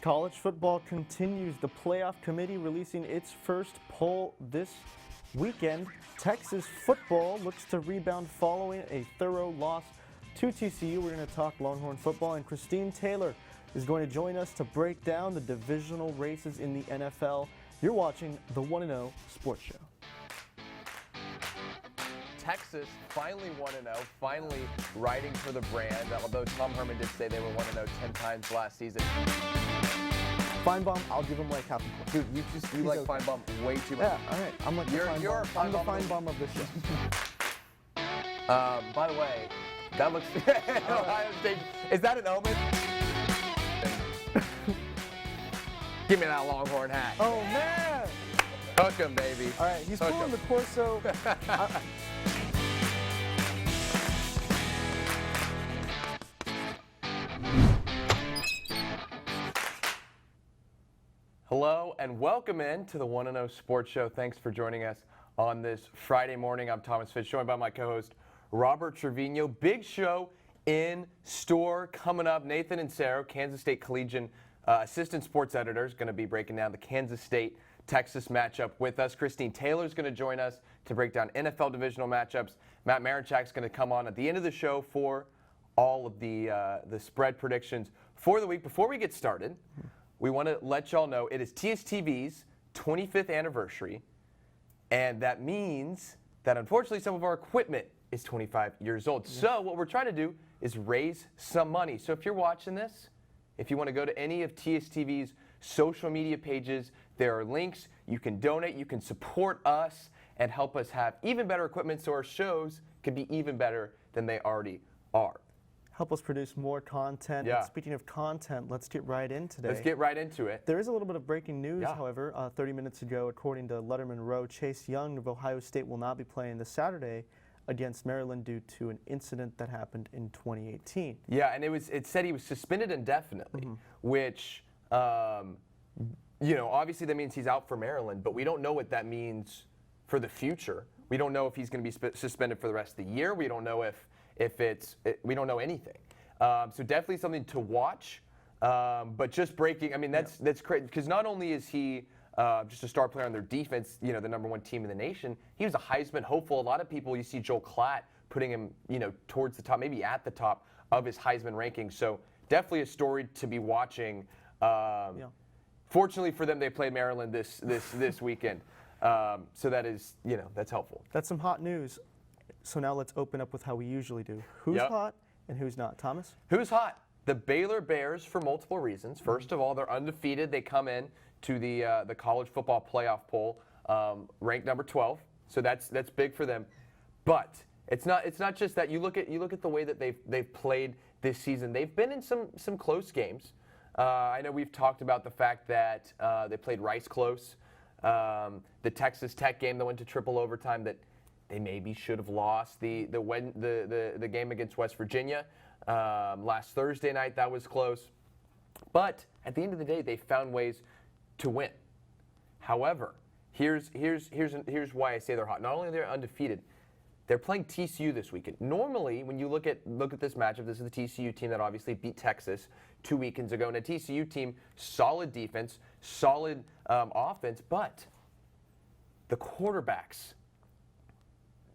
College football continues. The playoff committee releasing its first poll this weekend. Texas football looks to rebound following a thorough loss to TCU. We're going to talk Longhorn football, and Christine Taylor is going to join us to break down the divisional races in the NFL. You're watching the 1-0 Sports Show. Texas finally 1-0, finally riding for the brand, although Tom Herman did say they were 1-0 10 times last season. Feinbaum, I'll give him like half a point. Dude, you like okay. Feinbaum way too much. Yeah, all right. I'm like I'm the Feinbaum of this show. By the way, that looks Ohio State. Is that an omen? Give me that Longhorn hat. Oh man! Hook him, baby. All right, he's pulling the Corso. Hello and welcome in to the 1-0 Sports Show. Thanks for joining us on this Friday morning. I'm Thomas Fitch, joined by my co-host Robert Trevino. Big show in store coming up. Nathan and Sarah, Kansas State Collegian assistant sports editors, going to be breaking down the Kansas State-Texas matchup with us. Christine Taylor is going to join us to break down NFL divisional matchups. Matt Marichak's going to come on at the end of the show for all of the spread predictions for the week. Before we get started, we want to let y'all know it is TSTV's 25th anniversary, and that means that unfortunately some of our equipment is 25 years old. Yeah. So what we're trying to do is raise some money. So if you're watching this, if you want to go to any of TSTV's social media pages, there are links. You can donate, you can support us, and help us have even better equipment so our shows can be even better than they already are. Help us produce more content. Yeah. And speaking of content, let's get right in today. Let's get right into it. There is a little bit of breaking news, however. 30 minutes ago, according to Letterman Row, Chase Young of Ohio State will not be playing this Saturday against Maryland due to an incident that happened in 2018. Yeah, and it said he was suspended indefinitely, which, obviously that means he's out for Maryland, but we don't know what that means for the future. We don't know if he's going to be suspended for the rest of the year. We don't know we don't know anything. So definitely something to watch. But just breaking, I mean, that's crazy because not only is he just a star player on their defense, the #1 team in the nation, he was a Heisman hopeful. A lot of people, you see Joel Klatt putting him, towards the top, maybe at the top of his Heisman rankings. So definitely a story to be watching. Fortunately for them, they played Maryland this weekend. So that is, that's helpful. That's some hot news. So now let's open up with how we usually do. Who's hot and who's not? Thomas? Who's hot? The Baylor Bears for multiple reasons. First of all, they're undefeated. They come in to the college football playoff poll, ranked number 12. So that's big for them. But it's not just that. You look at the way that they've played this season. They've been in some close games. I know we've talked about the fact that they played Rice close. The Texas Tech game that went to triple overtime that they maybe should have lost. The game against West Virginia last Thursday night, that was close. But at the end of the day, they found ways to win. However, here's why I say they're hot. Not only are they undefeated, they're playing TCU this weekend. Normally, when you look at this matchup, this is the TCU team that obviously beat Texas 2 weekends ago, and a TCU team, solid defense, solid offense, but the quarterbacks,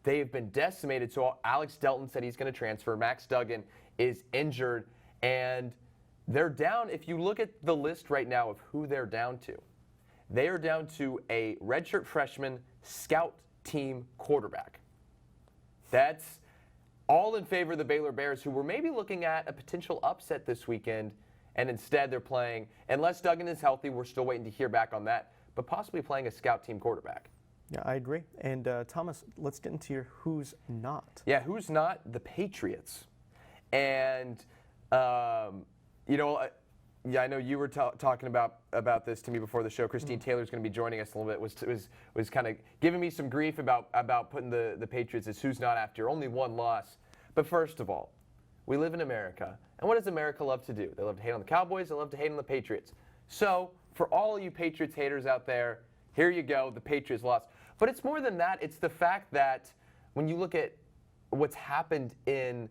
they have been decimated. So Alex Delton said he's going to transfer. Max Duggan is injured. And they're down, if you look at the list right now of who they're down to, they are down to a redshirt freshman scout team quarterback. That's all in favor of the Baylor Bears, who were maybe looking at a potential upset this weekend. And instead they're playing, unless Duggan is healthy, we're still waiting to hear back on that, but possibly playing a scout team quarterback. Yeah, I agree. And Thomas, let's get into your who's not. Yeah, who's not? The Patriots. And, I know you were talking about this to me before the show. Christine Taylor's going to be joining us a little bit, was kind of giving me some grief about putting the Patriots as who's not after only one loss. But first of all, we live in America. And what does America love to do? They love to hate on the Cowboys. They love to hate on the Patriots. So for all of you Patriots haters out there, here you go. The Patriots lost. But it's more than that. It's the fact that when you look at what's happened in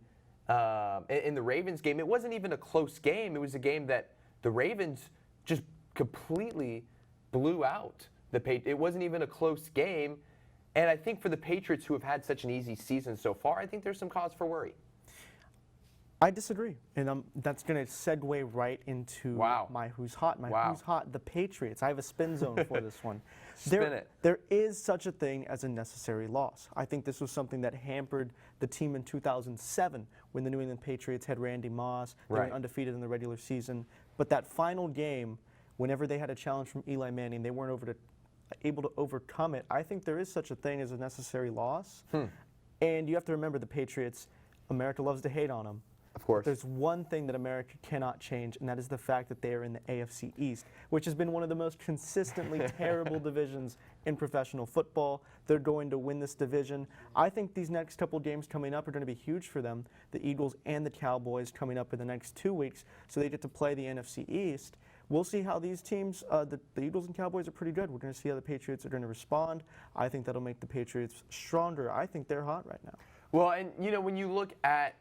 the Ravens game, it wasn't even a close game. It was a game that the Ravens just completely blew out the Patriots. It wasn't even a close game. And I think for the Patriots, who have had such an easy season so far, I think there's some cause for worry. I disagree, and that's going to segue right into my Who's Hot. Who's Hot, the Patriots. I have a spin zone for this one. Spin it. There is such a thing as a necessary loss. I think this was something that hampered the team in 2007 when the New England Patriots had Randy Moss. They were undefeated in the regular season. But that final game, whenever they had a challenge from Eli Manning, they weren't able to overcome it. I think there is such a thing as a necessary loss. And you have to remember the Patriots, America loves to hate on them. Of course. There's one thing that America cannot change, and that is the fact that they are in the AFC East, which has been one of the most consistently terrible divisions in professional football. They're going to win this division. I think these next couple games coming up are going to be huge for them. The Eagles and the Cowboys coming up in the next 2 weeks, so they get to play the NFC East. We'll see how these teams, the Eagles and Cowboys are pretty good. We're going to see how the Patriots are going to respond. I think that'll make the Patriots stronger. I think they're hot right now. Well, and you know, when you look at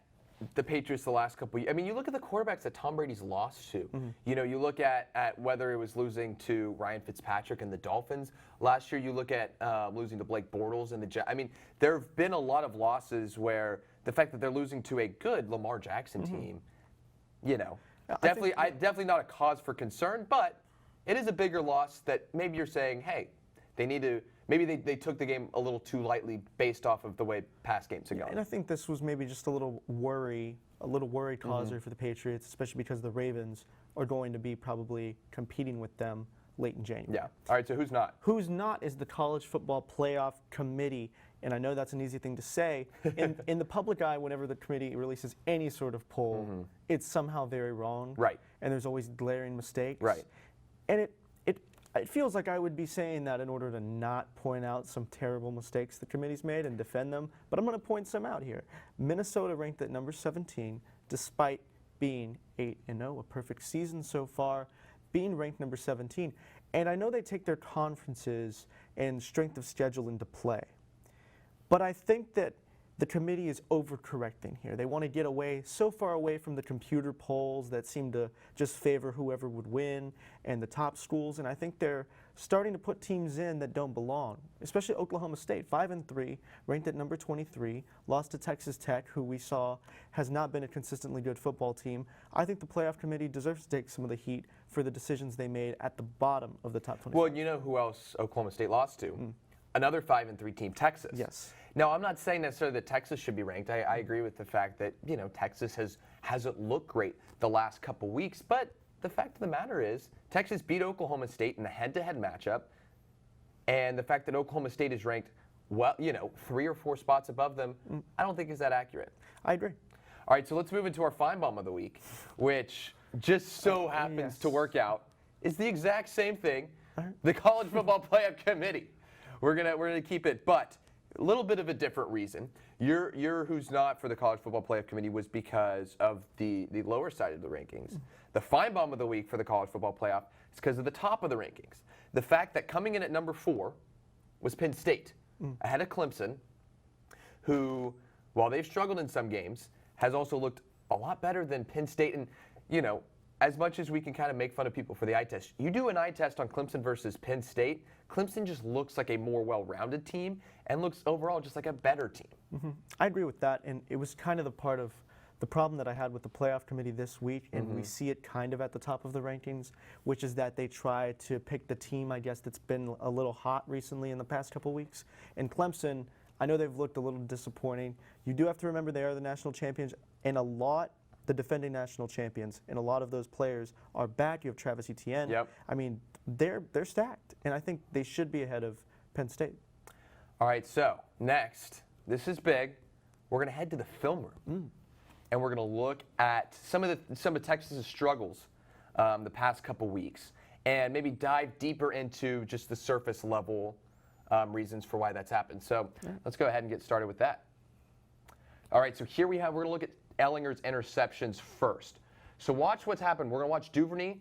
the Patriots the last couple years, I mean, you look at the quarterbacks that Tom Brady's lost to. You know, you look at whether it was losing to Ryan Fitzpatrick and the Dolphins last year. You look at losing to Blake Bortles and the Jets. I mean, there have been a lot of losses where the fact that they're losing to a good Lamar Jackson team, you know, definitely not a cause for concern, but it is a bigger loss that maybe you're saying, hey, they need to. Maybe they took the game a little too lightly based off of the way past games are going. And I think this was maybe just a little worry causer for the Patriots, especially because the Ravens are going to be probably competing with them late in January. Yeah. All right, so who's not? Who's not is the College Football Playoff Committee. And I know that's an easy thing to say. In the public eye, whenever the committee releases any sort of poll, it's somehow very wrong. Right. And there's always glaring mistakes. Right. And it feels like I would be saying that in order to not point out some terrible mistakes the committee's made and defend them, but I'm going to point some out here. Minnesota ranked at number 17, despite being 8-0, a perfect season so far, being ranked number 17. And I know they take their conferences and strength of schedule into play, but I think that the committee is overcorrecting here. They want to get so far away from the computer polls that seem to just favor whoever would win and the top schools, and I think they're starting to put teams in that don't belong, especially Oklahoma State, 5-3, ranked at number 23, lost to Texas Tech, who we saw has not been a consistently good football team. I think the playoff committee deserves to take some of the heat for the decisions they made at the bottom of the top 25. Well, you know who else Oklahoma State lost to? Another 5-3 team, Texas. Yes. Now, I'm not saying necessarily that Texas should be ranked. I agree with the fact that, you know, Texas hasn't looked great the last couple weeks, but the fact of the matter is Texas beat Oklahoma State in a head-to-head matchup, and the fact that Oklahoma State is ranked, well, you know, 3 or 4 spots above them, I don't think is that accurate. I agree. All right, so let's move into our Fine Bomb of the Week, which just so happens to work out is the exact same thing, the College Football Playoff Committee. We're gonna keep it, but a little bit of a different reason. Your who's not for the College Football Playoff Committee was because of the lower side of the rankings. The Fine Bomb of the Week for the College Football Playoff is because of the top of the rankings. The fact that coming in at number 4 was Penn State, ahead of Clemson, who, while they've struggled in some games, has also looked a lot better than Penn State. And, you know, as much as we can kind of make fun of people for the eye test, you do an eye test on Clemson versus Penn State, Clemson just looks like a more well-rounded team and looks overall just like a better team. I agree with that, and it was kind of the part of the problem that I had with the playoff committee this week, and we see it kind of at the top of the rankings, which is that they try to pick the team, I guess, that's been a little hot recently in the past couple weeks. And Clemson, I know they've looked a little disappointing. You do have to remember they are the national champions, and the defending national champions, and a lot of those players are back. You have Travis Etienne. Yep. I mean, they're stacked, and I think they should be ahead of Penn State. All right, so next, this is big. We're going to head to the film room, and we're going to look at some of Texas's struggles the past couple weeks, and maybe dive deeper into just the surface level reasons for why that's happened. So let's go ahead and get started with that. All right, so here we're going to look at Ehlinger's interceptions first. So watch what's happened. We're going to watch Duvernay.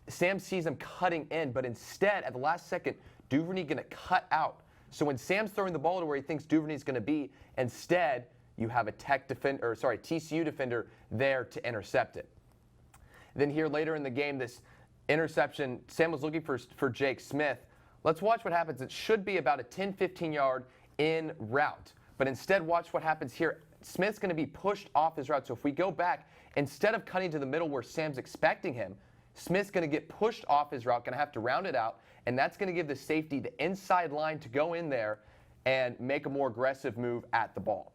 Sam sees him cutting in, but instead, at the last second, Duvernay going to cut out. So when Sam's throwing the ball to where he thinks Duvernay's going to be, instead, you have a TCU defender there to intercept it. Then here later in the game, this interception. Sam was looking for Jake Smith. Let's watch what happens. It should be about a 10, 15-yard in route. But instead, watch what happens here. Smith's going to be pushed off his route. So if we go back, instead of cutting to the middle where Sam's expecting him, Smith's going to get pushed off his route, going to have to round it out, and that's going to give the safety the inside line to go in there and make a more aggressive move at the ball.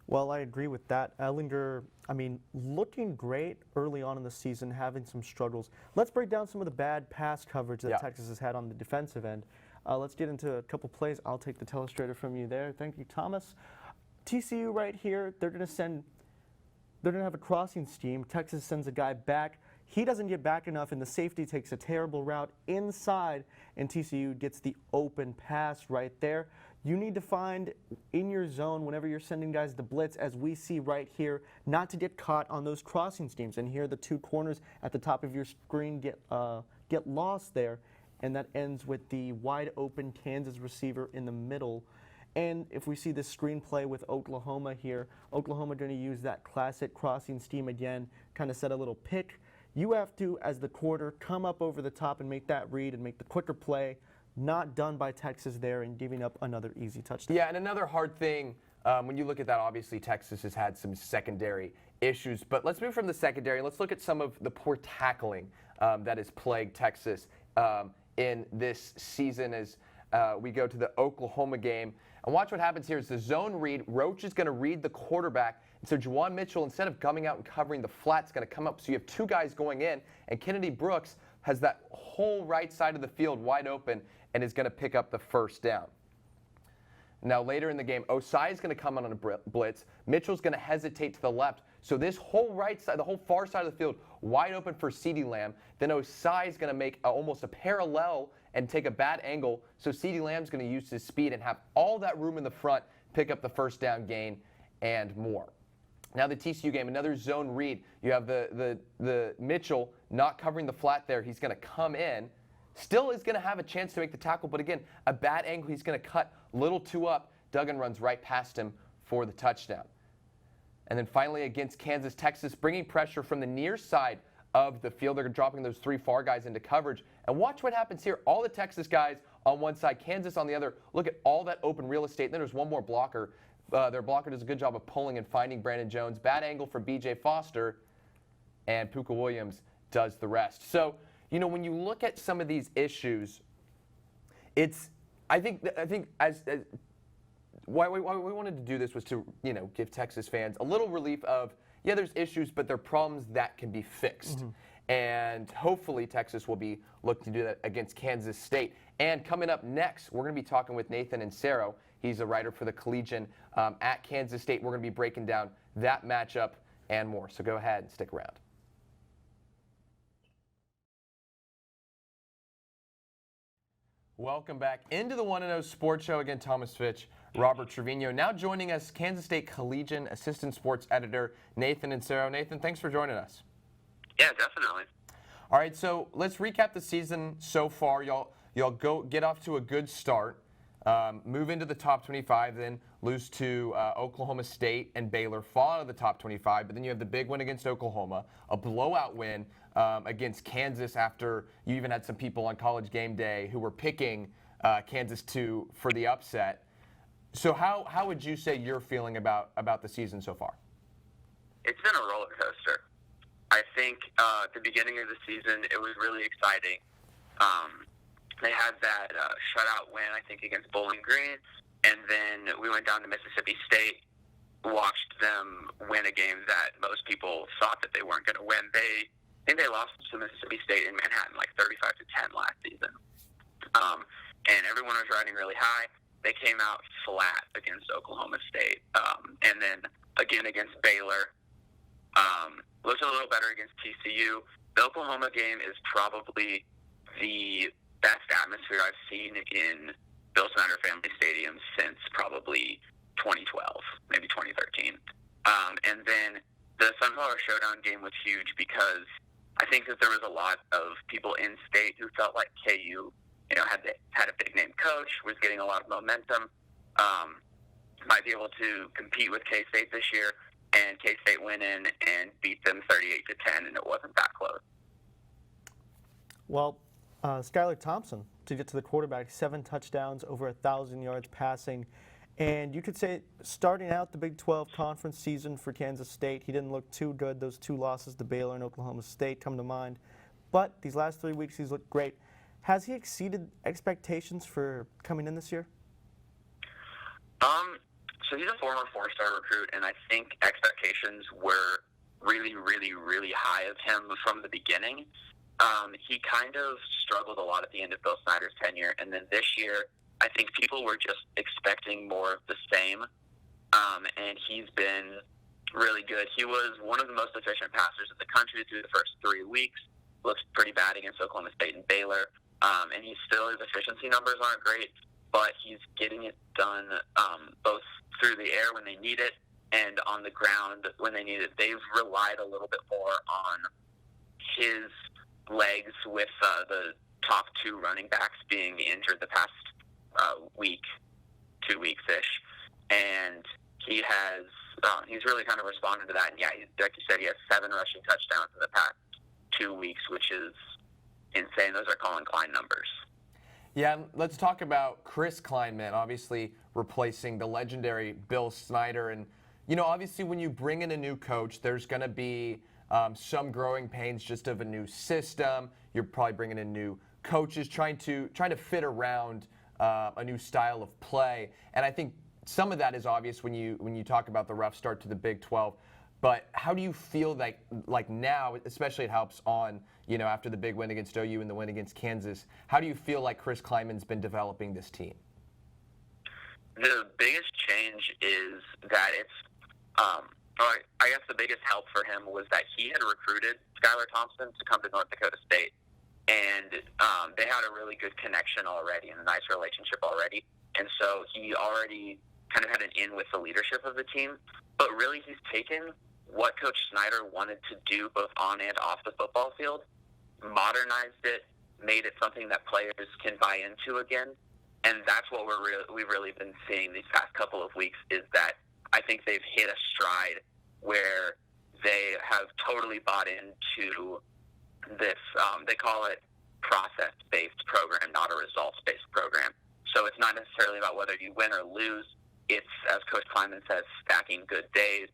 Well, I agree with that. Ellinger, I mean, looking great early on in the season, having some struggles. Let's break down some of the bad pass coverage that Texas has had on the defensive end. Let's get into a couple plays. I'll take the telestrator from you there. Thank you, Thomas. TCU right here, they're going to have a crossing scheme. Texas sends a guy back. He doesn't get back enough, and the safety takes a terrible route inside, and TCU gets the open pass right there. You need to find in your zone whenever you're sending guys to blitz, as we see right here, not to get caught on those crossing schemes. And here the two corners at the top of your screen get lost there, and that ends with the wide open Kansas receiver in the middle. And if we see the screenplay with Oklahoma here, Oklahoma going to use that classic crossing scheme again, kind of set a little pick. You have to, as the quarter, come up over the top and make that read and make the quicker play. Not done by Texas there, and giving up another easy touchdown. Yeah, and another hard thing, when you look at that, obviously Texas has had some secondary issues. But let's move from the secondary. Let's look at some of the poor tackling that has plagued Texas in this season as we go to the Oklahoma game. And watch what happens here is the zone read. Roach is going to read the quarterback. And so Juwan Mitchell, instead of coming out and covering the flat, is going to come up. So you have two guys going in, and Kennedy Brooks has that whole right side of the field wide open and is going to pick up the first down. Now later in the game, Osai is going to come on a blitz. Mitchell's going to hesitate to the left. So this whole right side, the whole far side of the field, wide open for CeeDee Lamb. Then Osai is going to make almost a parallel and take a bad angle. So CeeDee Lamb's going to use his speed and have all that room in the front, pick up the first down gain and more. Now the TCU game, another zone read. You have the Mitchell not covering the flat there. He's going to come in. Still is going to have a chance to make the tackle, but again, a bad angle. He's going to cut a little too up. Duggan runs right past him for the touchdown. And then finally against Kansas, Texas bringing pressure from the near side of the field. They're dropping those three far guys into coverage. And watch what happens here. All the Texas guys on one side, Kansas on the other. Look at all that open real estate. And then there's one more blocker. Their blocker does a good job of pulling and finding Brandon Jones. Bad angle for B.J. Foster, and Puka Williams does the rest. So, you know, when you look at some of these issues, I think why we wanted to do this was to, you know, give Texas fans a little relief of, yeah, there's issues, but they're problems that can be fixed. Mm-hmm. And hopefully Texas will be looking to do that against Kansas State. And coming up next, we're going to be talking with Nathan Insero. He's a writer for the Collegian at Kansas State. We're going to be breaking down that matchup and more. So go ahead and stick around. Welcome back into the 1-0 Sports Show. Again, Thomas Fitch, Robert Trevino. Now joining us, Kansas State Collegian Assistant Sports Editor Nathan Insero. Nathan, thanks for joining us. Yeah, definitely. All right, so let's recap the season so far. Y'all go get off to a good start, move into the top 25, then lose to Oklahoma State and Baylor, fall out of the top 25, but then you have the big win against Oklahoma, a blowout win against Kansas after you even had some people on College Game Day who were picking Kansas for the upset. So how would you say you're feeling about the season so far? It's been a roller coaster. I think at the beginning of the season, it was really exciting. They had that shutout win, I think, against Bowling Green, and then we went down to Mississippi State, watched them win a game that most people thought that they weren't going to win. I think they lost to Mississippi State in Manhattan like 35-10 last season. And everyone was riding really high. They came out flat against Oklahoma State. And then again against Baylor. Looked a little better against TCU. The Oklahoma game is probably the best atmosphere I've seen in Bill Snyder Family Stadium since probably 2012, maybe 2013. And then the Sunflower Showdown game was huge because I think that there was a lot of people in state who felt like KU, had a big name coach, was getting a lot of momentum, might be able to compete with K-State this year. and K-State went in and beat them 38-10, and it wasn't that close. Well, Skylar Thompson, to get to the quarterback, 7 touchdowns, over 1,000 yards passing. And you could say, starting out the Big 12 conference season for Kansas State, he didn't look too good. Those 2 losses to Baylor and Oklahoma State come to mind. But these last 3 weeks, he's looked great. Has he exceeded expectations for coming in this year? So he's a former 4-star recruit, and I think expectations were really, really, really high of him from the beginning. He kind of struggled a lot at the end of Bill Snyder's tenure, and then this year, I think people were just expecting more of the same, and he's been really good. He was one of the most efficient passers in the country through the first 3 weeks. Looks pretty bad against Oklahoma State and Baylor, and his efficiency numbers aren't great, but he's getting it done both through the air when they need it and on the ground when they need it. They've relied a little bit more on his legs with the top 2 running backs being injured the past week, 2 weeks-ish, and he's really kind of responded to that. And yeah, like you said, he has 7 rushing touchdowns in the past 2 weeks, which is insane. Those are Colin Klein numbers. Yeah, let's talk about Chris Kleinman, obviously replacing the legendary Bill Snyder. And, obviously when you bring in a new coach, there's going to be some growing pains just of a new system. You're probably bringing in new coaches, trying to fit around a new style of play. And I think some of that is obvious when you talk about the rough start to the Big 12. But how do you feel like now, especially it helps on, after the big win against OU and the win against Kansas, how do you feel like Chris Kleinman's been developing this team? The biggest change is that I guess the biggest help for him was that he had recruited Skylar Thompson to come to North Dakota State. And they had a really good connection already and a nice relationship already. And so he already kind of had an in with the leadership of the team. But really, he's taken what Coach Snyder wanted to do both on and off the football field, modernized it, made it something that players can buy into again. And that's what we've really been seeing these past couple of weeks, is that I think they've hit a stride where they have totally bought into this, they call it process-based program, not a results-based program. So it's not necessarily about whether you win or lose. It's, as Coach Kleinman says, stacking good days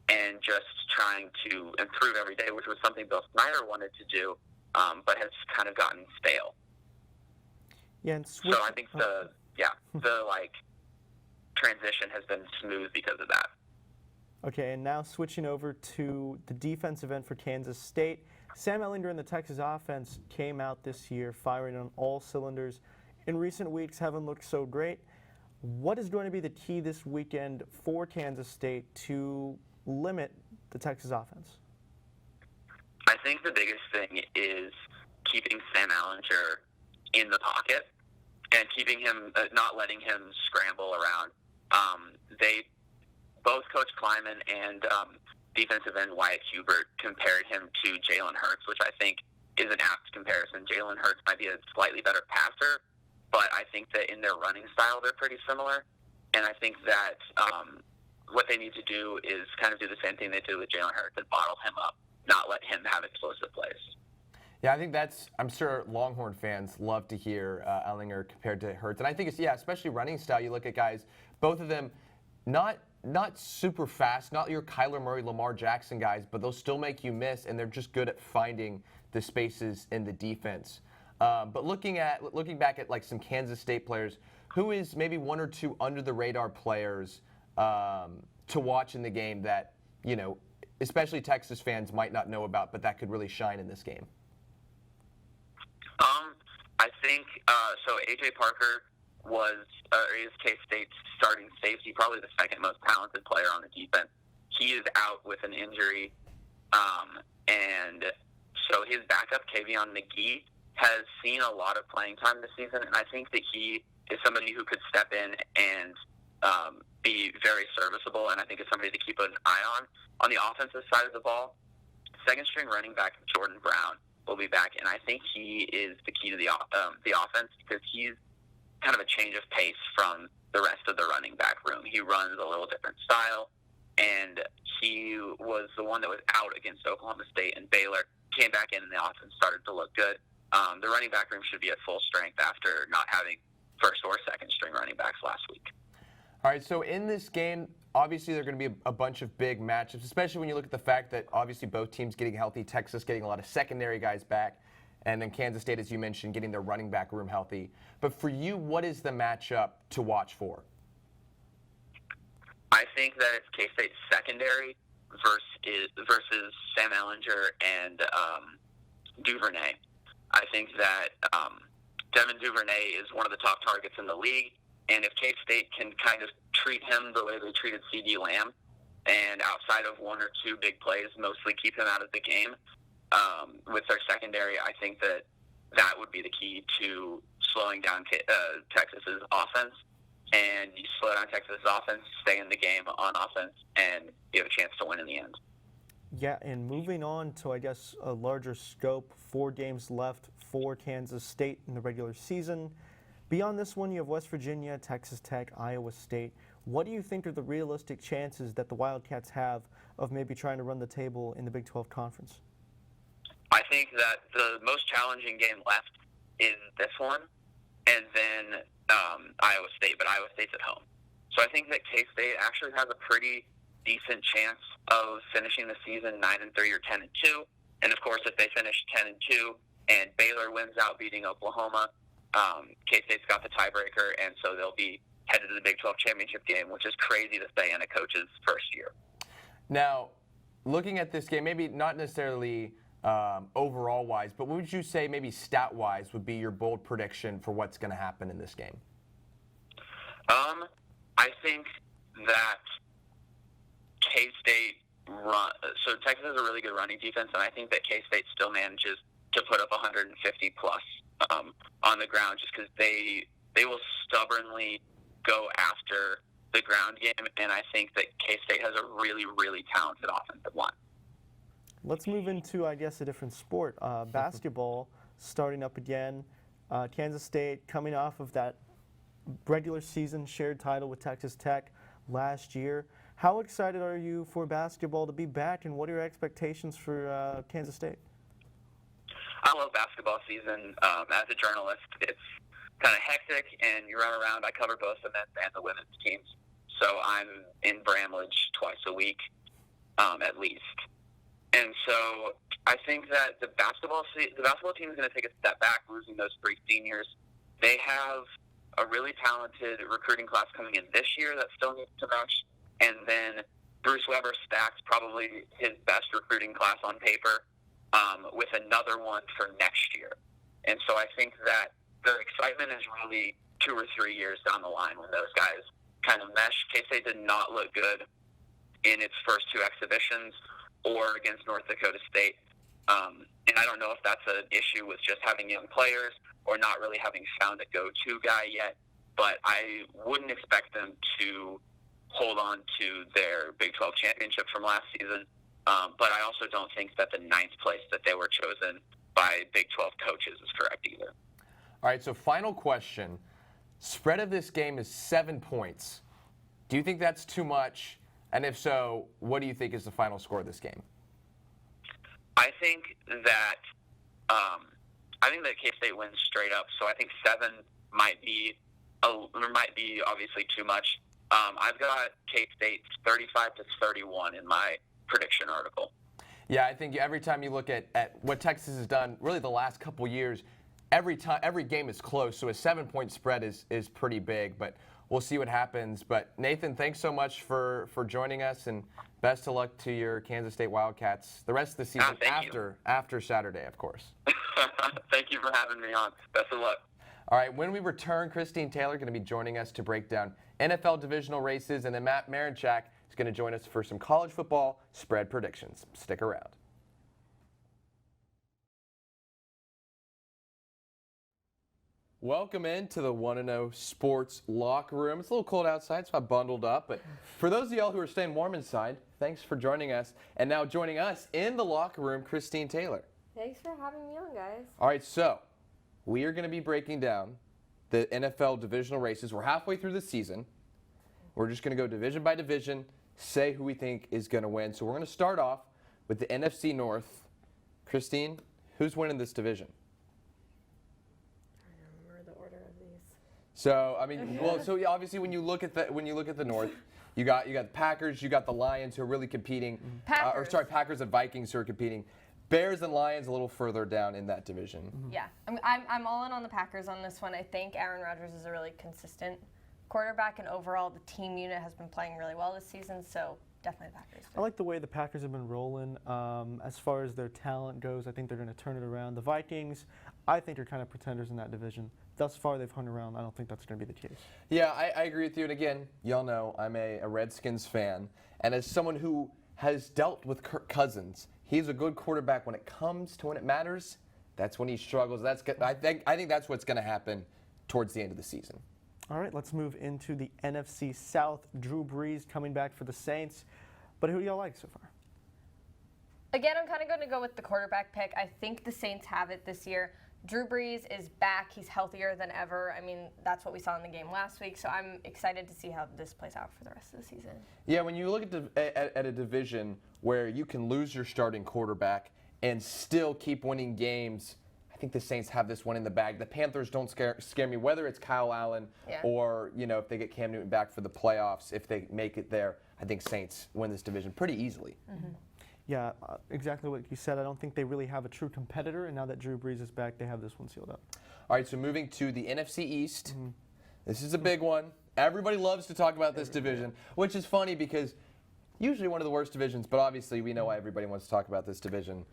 and just trying to improve every day, which was something Bill Snyder wanted to do, but has kind of gotten stale. Yeah, and so I think the transition has been smooth because of that. Okay, and now switching over to the defensive end for Kansas State. Sam Ehlinger and the Texas offense came out this year firing on all cylinders. In recent weeks, haven't looked so great. What is going to be the key this weekend for Kansas State to limit the Texas offense? I think the biggest thing is keeping Sam Ehlinger in the pocket and keeping him, not letting him scramble around. Both Coach Kleinman and defensive end Wyatt Hubert compared him to Jalen Hurts, which I think is an apt comparison. Jalen Hurts might be a slightly better passer, but I think that in their running style, they're pretty similar. And I think that what they need to do is kind of do the same thing they do with Jalen Hurts and bottle him up, not let him have explosive plays. Yeah, I think I'm sure Longhorn fans love to hear Ehlinger compared to Hurts. And I think it's, especially running style. You look at guys, both of them, not super fast, not your Kyler Murray, Lamar Jackson guys, but they'll still make you miss, and they're just good at finding the spaces in the defense. But looking back at like some Kansas State players, who is maybe one or two under the radar players to watch in the game that, especially Texas fans might not know about, but that could really shine in this game? I think so. AJ Parker is K-State's starting safety, probably the second most talented player on the defense. He is out with an injury, and so his backup, Kavion McGee, has seen a lot of playing time this season, and I think that he is somebody who could step in and be very serviceable, and I think it's somebody to keep an eye on. On the offensive side of the ball, second-string running back Jordan Brown will be back, and I think he is the key to the offense because he's kind of a change of pace from the rest of the running back room. He runs a little different style, and he was the one that was out against Oklahoma State, and Baylor came back in and the offense started to look good. The running back room should be at full strength after not having first or second string running backs last week. All right, so in this game, obviously there are going to be a bunch of big matchups, especially when you look at the fact that obviously both teams getting healthy, Texas getting a lot of secondary guys back, and then Kansas State, as you mentioned, getting their running back room healthy. But for you, what is the matchup to watch for? I think that it's K-State's secondary versus Sam Ehlinger and Duvernay. I think that Devin Duvernay is one of the top targets in the league, and if K-State can kind of treat him the way they treated C.D. Lamb, and outside of one or two big plays, mostly keep him out of the game with their secondary, I think that would be the key to slowing down Texas's offense. And you slow down Texas's offense, stay in the game on offense, and you have a chance to win in the end. Yeah, and moving on to, I guess, a larger scope, 4 games left for Kansas State in the regular season. Beyond this one, you have West Virginia, Texas Tech, Iowa State. What do you think are the realistic chances that the Wildcats have of maybe trying to run the table in the Big 12 Conference? I think that the most challenging game left is this one, and then Iowa State, but Iowa State's at home. So I think that K-State actually has a pretty decent chance of finishing the season 9-3 or 10-2. And of course, if they finish 10-2 and Baylor wins out beating Oklahoma, K-State's got the tiebreaker, and so they'll be headed to the Big 12 championship game, which is crazy to say in a coach's first year. Now, looking at this game, maybe not necessarily overall-wise, but what would you say maybe stat-wise would be your bold prediction for what's going to happen in this game? I think that K-State so Texas has a really good running defense, and I think that K-State still manages to put up 150 plus on the ground, just because they will stubbornly go after the ground game, and I think that K-State has a really, really talented offensive line. Let's move into, I guess, a different sport. Basketball starting up again. Kansas State coming off of that regular season shared title with Texas Tech last year. How excited are you for basketball to be back, and what are your expectations for Kansas State? I love basketball season. As a journalist, it's kind of hectic, and you run around. I cover both the men's and the women's teams, so I'm in Bramlage twice a week, at least. And so I think that the basketball team is going to take a step back, losing those 3 seniors. They have a really talented recruiting class coming in this year that still needs to match. And then Bruce Weber stacks probably his best recruiting class on paper with another one for next year. And so I think that the excitement is really 2 or 3 years down the line when those guys kind of mesh. K-State did not look good in its first 2 exhibitions or against North Dakota State. And I don't know if that's an issue with just having young players or not really having found a go-to guy yet, but I wouldn't expect them to hold on to their Big 12 championship from last season. But I also don't think that the 9th place that they were chosen by Big 12 coaches is correct either. All right, so final question. Spread of this game is 7 points. Do you think that's too much? And if so, what do you think is the final score of this game? I think that K-State wins straight up. So I think 7 might be obviously too much. I've got K-State 35-31 in my prediction article. Yeah, I think every time you look at what Texas has done, really the last couple years, every game is close. So a 7-point spread is pretty big, but we'll see what happens. But Nathan, thanks so much for joining us, and best of luck to your Kansas State Wildcats the rest of the season after Saturday, of course. Thank you for having me on. Best of luck. All right, when we return, Christine Taylor is going to be joining us to break down NFL divisional races, and then Matt Marinchak is going to join us for some college football spread predictions. Stick around. Welcome into the 1-0 Sports Locker Room. It's a little cold outside, so I bundled up. But for those of y'all who are staying warm inside, thanks for joining us. And now joining us in the locker room, Christine Taylor. Thanks for having me on, guys. All right, so we are going to be breaking down the NFL divisional races. We're halfway through the season. We're just going to go division by division, say who we think is going to win. So we're going to start off with the NFC North. Christine, who's winning this division? I don't remember the order of these. So I mean, obviously when you look at the North, you got the Packers, you got the Lions who are really competing. Packers and Vikings who are competing. Bears and Lions a little further down in that division. Yeah, I'm all in on the Packers on this one. I think Aaron Rodgers is a really consistent quarterback, and overall the team unit has been playing really well this season. So definitely the Packers. I like the way the Packers have been rolling. As far as their talent goes, I think they're going to turn it around. The Vikings, I think, are kind of pretenders in that division. Thus far, they've hung around. I don't think that's going to be the case. Yeah, I agree with you. And again, y'all know I'm a Redskins fan. And as someone who has dealt with Kirk Cousins, he's a good quarterback when it comes to when it matters. That's when he struggles. I think that's what's going to happen towards the end of the season. All right, let's move into the NFC South. Drew Brees coming back for the Saints. But who do y'all like so far? Again, I'm kind of going to go with the quarterback pick. I think the Saints have it this year. Drew Brees is back. He's healthier than ever. I mean, that's what we saw in the game last week. So I'm excited to see how this plays out for the rest of the season. Yeah, when you look at a division where you can lose your starting quarterback and still keep winning games, I think the Saints have this one in the bag. The Panthers don't scare me, whether it's Kyle Allen or, if they get Cam Newton back for the playoffs, if they make it there. I think Saints win this division pretty easily. Mm-hmm. Yeah, exactly what you said. I don't think they really have a true competitor, and now that Drew Brees is back, they have this one sealed up. All right, so moving to the NFC East. This is a big one. Everybody loves to talk about this division, which is funny because usually one of the worst divisions, but obviously we know why everybody wants to talk about this division.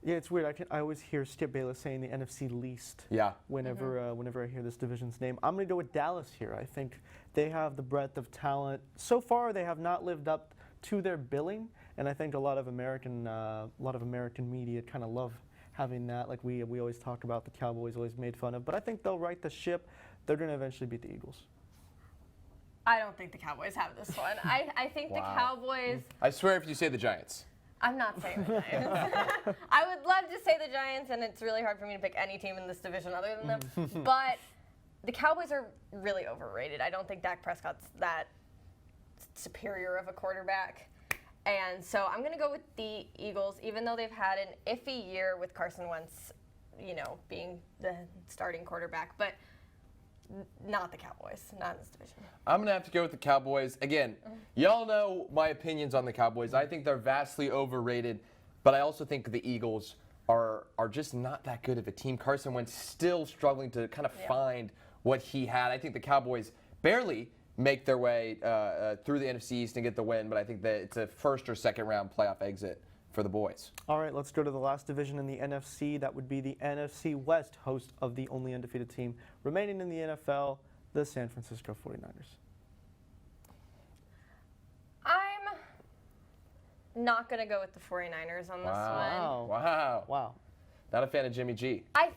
Yeah, it's weird. I always hear Skip Bayless saying the NFC least. Yeah. Whenever I hear this division's name, I'm going to go with Dallas here. I think they have the breadth of talent. So far, they have not lived up to their billing, and I think a lot of American media kind of love having that. Like we always talk about, the Cowboys always made fun of, but I think they'll right the ship. They're going to eventually beat the Eagles. I don't think the Cowboys have this one. I think the Cowboys. I swear if you say the Giants. I'm not saying the Giants. I would love to say the Giants, and it's really hard for me to pick any team in this division other than them. But the Cowboys are really overrated. I don't think Dak Prescott's that superior of a quarterback. And so I'm going to go with the Eagles, even though they've had an iffy year with Carson Wentz, being the starting quarterback. But not the Cowboys, not in this division. I'm going to have to go with the Cowboys. Again, y'all know my opinions on the Cowboys. I think they're vastly overrated, but I also think the Eagles are just not that good of a team. Carson Wentz still struggling to kind of find what he had. I think the Cowboys barely make their way through the NFC East and get the win, but I think that it's a first or second round playoff exit for the boys. All right, let's go to the last division in the NFC. That would be the NFC West, host of the only undefeated team remaining in the NFL, the San Francisco 49ers. I'm not going to go with the 49ers on this one. Wow. Not a fan of Jimmy G. I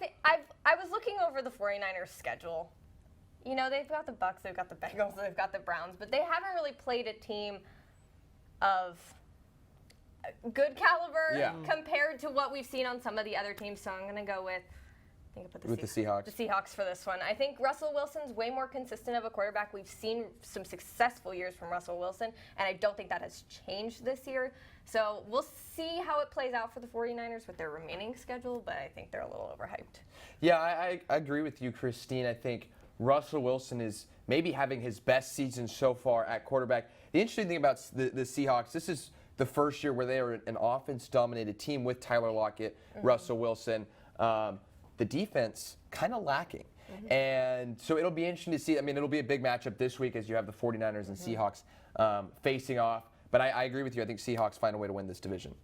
was looking over the 49ers schedule. They've got the Bucs, they've got the Bengals, they've got the Browns, but they haven't really played a team of good caliber compared to what we've seen on some of the other teams. So I'm going to go with, the Seahawks. The Seahawks for this one. I think Russell Wilson's way more consistent of a quarterback. We've seen some successful years from Russell Wilson, and I don't think that has changed this year. So we'll see how it plays out for the 49ers with their remaining schedule, but I think they're a little overhyped. Yeah, I agree with you, Christine. I think Russell Wilson is maybe having his best season so far at quarterback. The interesting thing about the Seahawks, this is the first year where they are an offense-dominated team with Tyler Lockett, Russell Wilson. The defense kind of lacking. And so it'll be interesting to see. I mean, it'll be a big matchup this week as you have the 49ers and Seahawks facing off. But I agree with you. I think Seahawks find a way to win this division.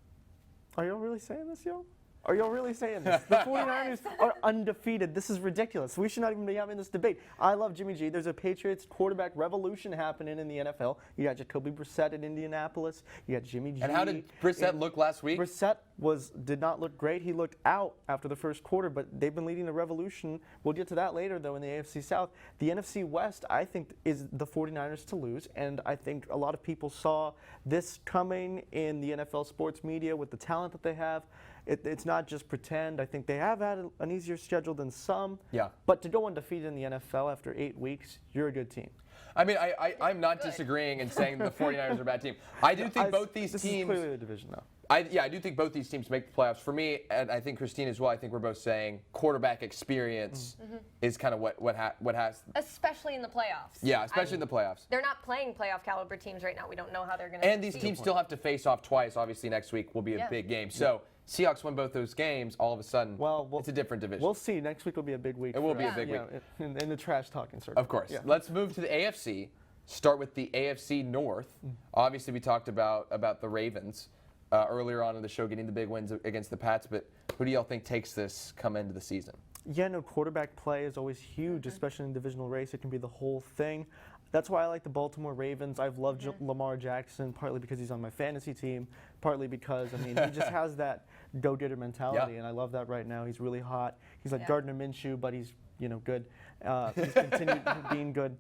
Are y'all really saying this, y'all? Are y'all really saying this? The 49ers are undefeated. This is ridiculous. We should not even be having this debate. I love Jimmy G. There's a Patriots quarterback revolution happening in the NFL. You got Jacoby Brissett in Indianapolis. You got Jimmy G. And how did Brissett look last week? Brissett did not look great. He looked out after the first quarter, but they've been leading the revolution. We'll get to that later, though, in the AFC South. The NFC West, I think, is the 49ers to lose, and I think a lot of people saw this coming in the NFL sports media with the talent that they have. It's not just pretend. I think they have had an easier schedule than some. Yeah. But to go undefeated in the NFL after 8 weeks, you're a good team. I mean, I'm not disagreeing and saying the 49ers are a bad team. I do think both these this teams. is clearly a division, though. I do think both these teams make the playoffs. For me, and I think Christine as well, I think we're both saying quarterback experience is kind of what has. Especially in the playoffs. Yeah, especially in the playoffs. They're not playing playoff caliber teams right now. We don't know how they're going to. And these teams still have to face off twice. Obviously, next week will be a big game. So Seahawks win both those games. All of a sudden, it's a different division. We'll see. Next week will be a big week. It will be a big week. In the trash talking circle. Of course. Let's move to the AFC. Start with the AFC North. Obviously, we talked about the Ravens earlier on in the show, getting the big wins against the Pats. But who do y'all think takes this come into the season? Yeah, no, quarterback play is always huge, especially in a divisional race. It can be the whole thing. That's why I like the Baltimore Ravens. I've loved Lamar Jackson, partly because he's on my fantasy team, partly because, I mean, he just has that go-getter mentality, and I love that right now. He's really hot. He's like Gardner Minshew, but he's, good. He's continued being good.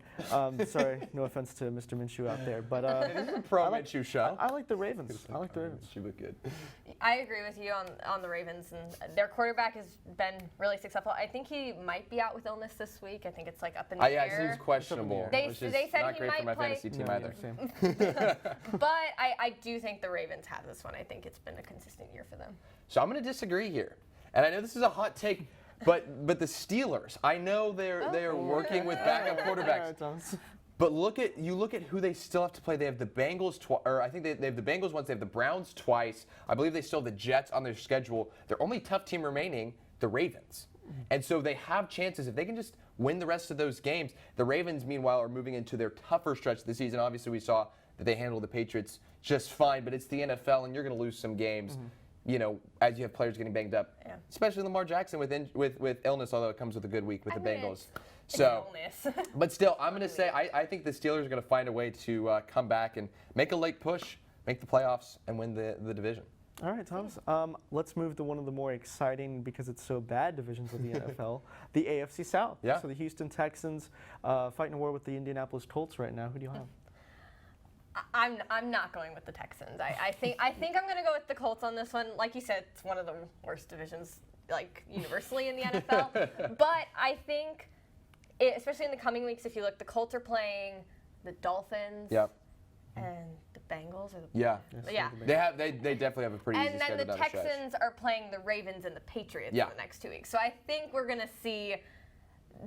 Sorry, no offense to Mr. Minshew out there, but it is a pro Minshew show. I like the Ravens. I like the Ravens. She look good. I agree with you on the Ravens, and their quarterback has been really successful. I think he might be out with illness this week. I think it's like up in the air. Yeah, seems questionable. They which said is not he great might for my play. fantasy team either. But I do think the Ravens have this one. I think it's been a consistent year for them. So I'm going to disagree here, and I know this is a hot take. But the Steelers, I know they are working with backup quarterbacks. But look at who they still have to play. They have the Bengals I think they have the Bengals once. They have the Browns twice. I believe they still have the Jets on their schedule. Their only tough team remaining, the Ravens. And so they have chances if they can just win the rest of those games. The Ravens, meanwhile, are moving into their tougher stretch of the season. Obviously, we saw that they handled the Patriots just fine, but it's the NFL, and you're going to lose some games. As you have players getting banged up, especially Lamar Jackson with illness, although it comes with a good week with the Bengals. But still, I'm going to say I think the Steelers are going to find a way to come back and make a late push, make the playoffs, and win the division. All right, Thomas. Let's move to one of the more exciting, because it's so bad, divisions of the NFL, the AFC South. Yeah. So the Houston Texans fighting a war with the Indianapolis Colts right now. Who do you have? I'm not going with the Texans. I think I'm going to go with the Colts on this one. Like you said, it's one of the worst divisions, like universally in the NFL. But I think, especially in the coming weeks, if you look, the Colts are playing the Dolphins. And the Bengals. They definitely have a pretty easy schedule. And then the Texans are playing the Ravens and the Patriots in the next 2 weeks. So I think we're going to see.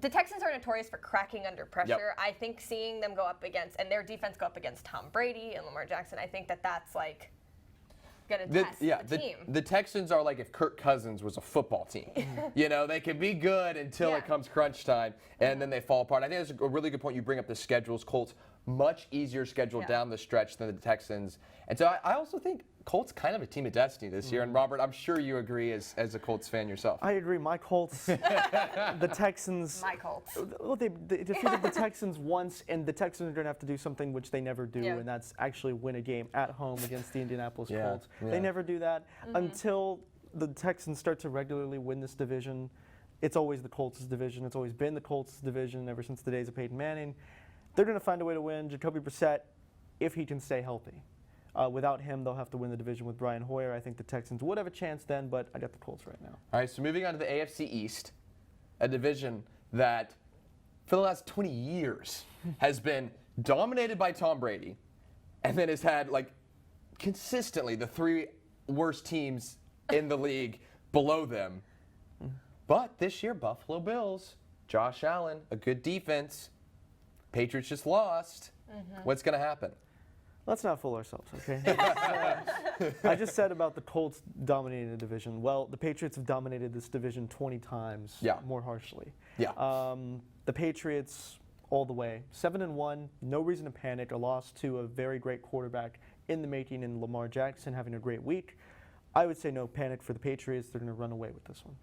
The Texans are notorious for cracking under pressure. I think seeing them go up against, and their defense go up against Tom Brady and Lamar Jackson, I think that's like going to test the team. The Texans are like if Kirk Cousins was a football team. They can be good until it comes crunch time, and then they fall apart. I think that's a really good point. You bring up the schedules. Colts, much easier schedule down the stretch than the Texans. And so I also think Colts kind of a team of destiny this year. And Robert, I'm sure you agree as a Colts fan yourself. I agree. My Colts, the Texans. My Colts. Well, they defeated the Texans once, and the Texans are going to have to do something which they never do, and that's actually win a game at home against the Indianapolis Colts. They never do that until the Texans start to regularly win this division. It's always the Colts' division. It's always been the Colts' division ever since the days of Peyton Manning. They're going to find a way to win. Jacoby Brissett, if he can stay healthy. Without him, they'll have to win the division with Brian Hoyer. I think the Texans would have a chance then, but I got the Colts right now. All right, so moving on to the AFC East, a division that for the last 20 years has been dominated by Tom Brady, and then has had consistently the three worst teams in the league below them. But this year, Buffalo Bills, Josh Allen, a good defense. Patriots just lost. What's going to happen? Let's not fool ourselves, okay? I just said about the Colts dominating the division. Well, the Patriots have dominated this division 20 times more harshly. The Patriots all the way. 7-1, no reason to panic. A loss to a very great quarterback in the making in Lamar Jackson having a great week. I would say no panic for the Patriots. They're going to run away with this one.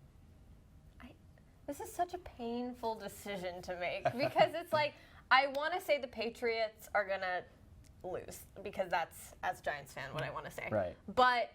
This is such a painful decision to make because it's like, I want to say the Patriots are going to lose because that's, as a Giants fan, what I want to say. Right. But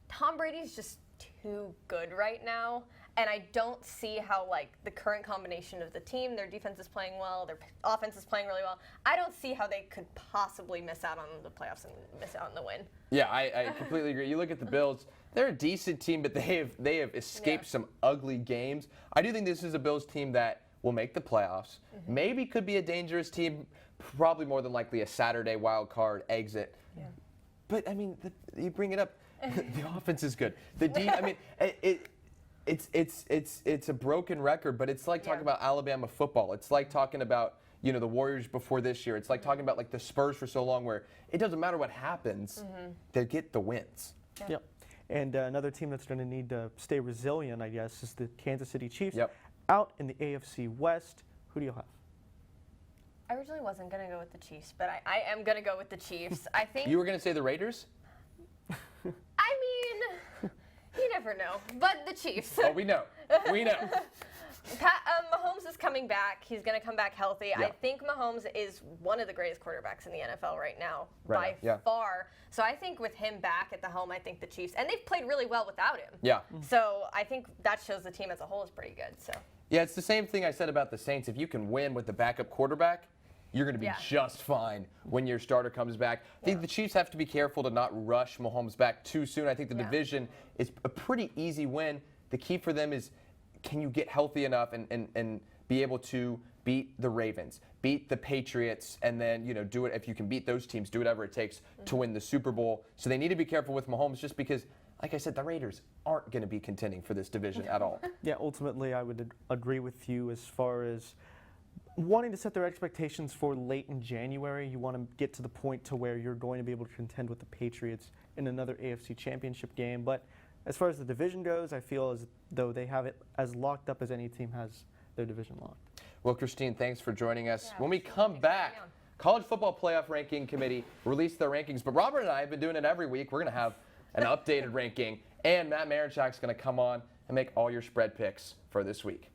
Tom Brady's just too good right now, and I don't see how the current combination of the team, their defense is playing well, their offense is playing really well. I don't see how they could possibly miss out on the playoffs and miss out on the win. Yeah, I completely agree. You look at the Bills, they're a decent team, but they have escaped some ugly games. I do think this is a Bills team that will make the playoffs. Maybe could be a dangerous team, probably more than likely a Saturday wild card exit. Yeah. But I mean, you bring it up, the offense is good. I mean, it's a broken record, but it's like talking about Alabama football. It's like talking about the Warriors before this year. It's like talking about like the Spurs for so long, where it doesn't matter what happens, they get the wins. Yep. And another team that's going to need to stay resilient, I guess, is the Kansas City Chiefs. Yep. Out in the AFC West, who do you have? I originally wasn't going to go with the Chiefs, but I am going to go with the Chiefs. I think. You were going to say the Raiders? I mean, you never know. But the Chiefs. Oh, we know. We know. Mahomes is coming back. He's going to come back healthy. Yeah. I think Mahomes is one of the greatest quarterbacks in the NFL right now, Right. by far. So I think with him back at the helm, I think the Chiefs, and they've played really well without him. Yeah. So I think that shows the team as a whole is pretty good. So. Yeah, it's the same thing I said about the Saints. If you can win with the backup quarterback, you're going to be just fine when your starter comes back. I think the Chiefs have to be careful to not rush Mahomes back too soon. I think the division is a pretty easy win. The key for them is, can you get healthy enough and be able to beat the Ravens, beat the Patriots, and then do it. If you can beat those teams, do whatever it takes to win the Super Bowl. So they need to be careful with Mahomes, just because, like I said, the Raiders aren't going to be contending for this division at all. Yeah, ultimately, I would agree with you as far as wanting to set their expectations for late in January. You want to get to the point to where you're going to be able to contend with the Patriots in another AFC Championship game. But as far as the division goes, I feel as though they have it as locked up as any team has their division locked. Well, Christine, thanks for joining us. When we come back, College Football Playoff Ranking Committee released their rankings, but Robert and I have been doing it every week. We're going to have an updated ranking, and Matt Marinchak's going to come on and make all your spread picks for this week.